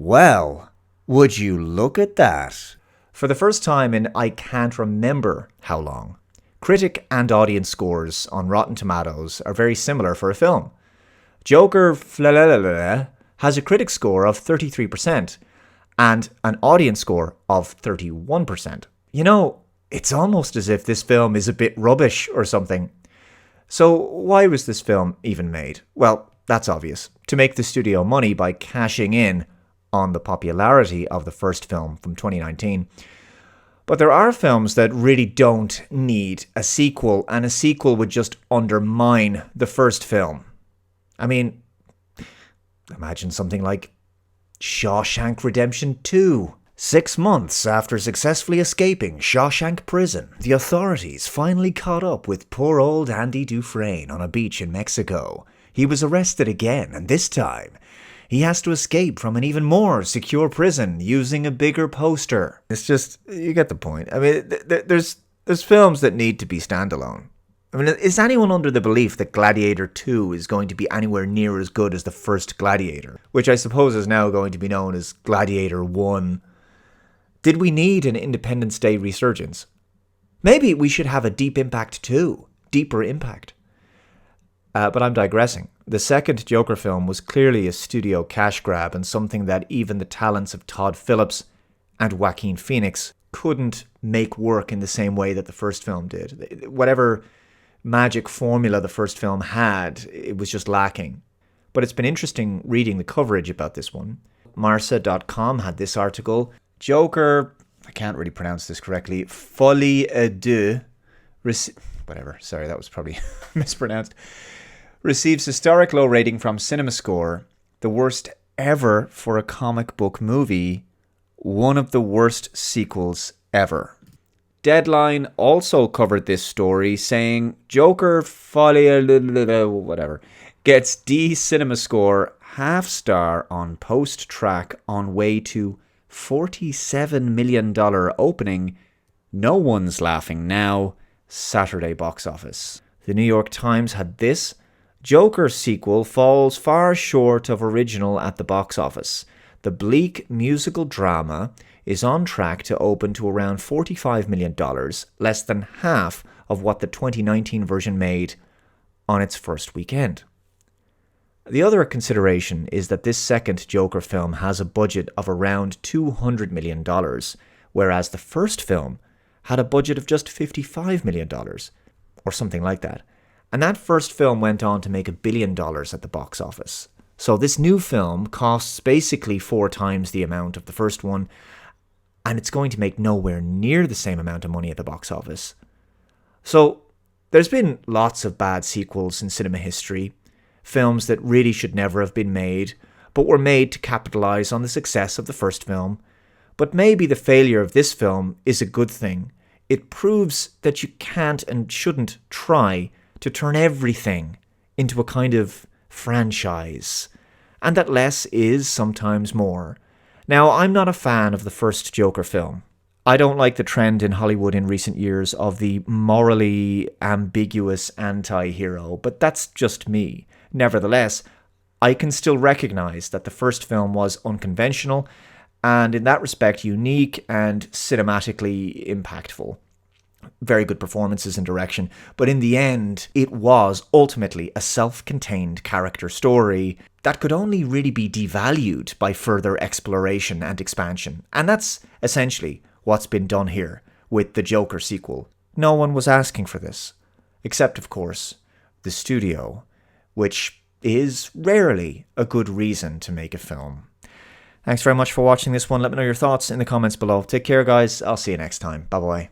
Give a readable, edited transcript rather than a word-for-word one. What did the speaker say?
Well, would you look at that? For the first time in I can't remember how long, critic and audience scores on Rotten Tomatoes are very similar for a film. Joker has a critic score of 33% and an audience score of 31%. You know, it's almost as if this film is a bit rubbish or something. So why was this film even made? Well, that's obvious. To make the studio money by cashing in on the popularity of the first film from 2019. But there are films that really don't need a sequel, and a sequel would just undermine the first film. I mean, imagine something like Shawshank Redemption 2. 6 months after successfully escaping Shawshank Prison, the authorities finally caught up with poor old Andy Dufresne on a beach in Mexico. He was arrested again, and this time, he has to escape from an even more secure prison using a bigger poster. It's just, you get the point. I mean, there's films that need to be standalone. I mean, is anyone under the belief that Gladiator 2 is going to be anywhere near as good as the first Gladiator, which I suppose is now going to be known as Gladiator 1? Did we need an Independence Day resurgence? Maybe we should have a Deep Impact 2, Deeper Impact. But I'm digressing. The second Joker film was clearly a studio cash grab and something that even the talents of Todd Phillips and Joaquin Phoenix couldn't make work in the same way that the first film did. Whatever magic formula the first film had, it was just lacking. But it's been interesting reading the coverage about this one. Marca.com had this article. Joker, I can't really pronounce this correctly, Folie à deux, whatever, sorry, that was probably mispronounced, receives historic low rating from CinemaScore, the worst ever for a comic book movie, one of the worst sequels ever. Deadline also covered this story, saying Joker whatever gets D CinemaScore half star on post track on way to $47 million opening. No one's laughing now. Saturday box office. The New York Times had this. Joker sequel falls far short of original at the box office. The bleak musical drama is on track to open to around $45 million, less than half of what the 2019 version made on its first weekend. The other consideration is that this second Joker film has a budget of around $200 million, whereas the first film had a budget of just $55 million, or something like that. And that first film went on to make $1 billion at the box office. So this new film costs basically 4 times the amount of the first one, and it's going to make nowhere near the same amount of money at the box office. So there's been lots of bad sequels in cinema history, films that really should never have been made, but were made to capitalize on the success of the first film. But maybe the failure of this film is a good thing. It proves that you can't and shouldn't try to turn everything into a kind of franchise, and that less is sometimes more. Now, I'm not a fan of the first Joker film. I don't like the trend in Hollywood in recent years of the morally ambiguous anti-hero, but that's just me. Nevertheless, I can still recognize that the first film was unconventional and in that respect unique and cinematically impactful. Very good performances and direction, but in the end, it was ultimately a self-contained character story that could only really be devalued by further exploration and expansion. And that's essentially what's been done here with the Joker sequel. No one was asking for this, except, of course, the studio, which is rarely a good reason to make a film. Thanks very much for watching this one. Let me know your thoughts in the comments below. Take care, guys. I'll see you next time. Bye-bye.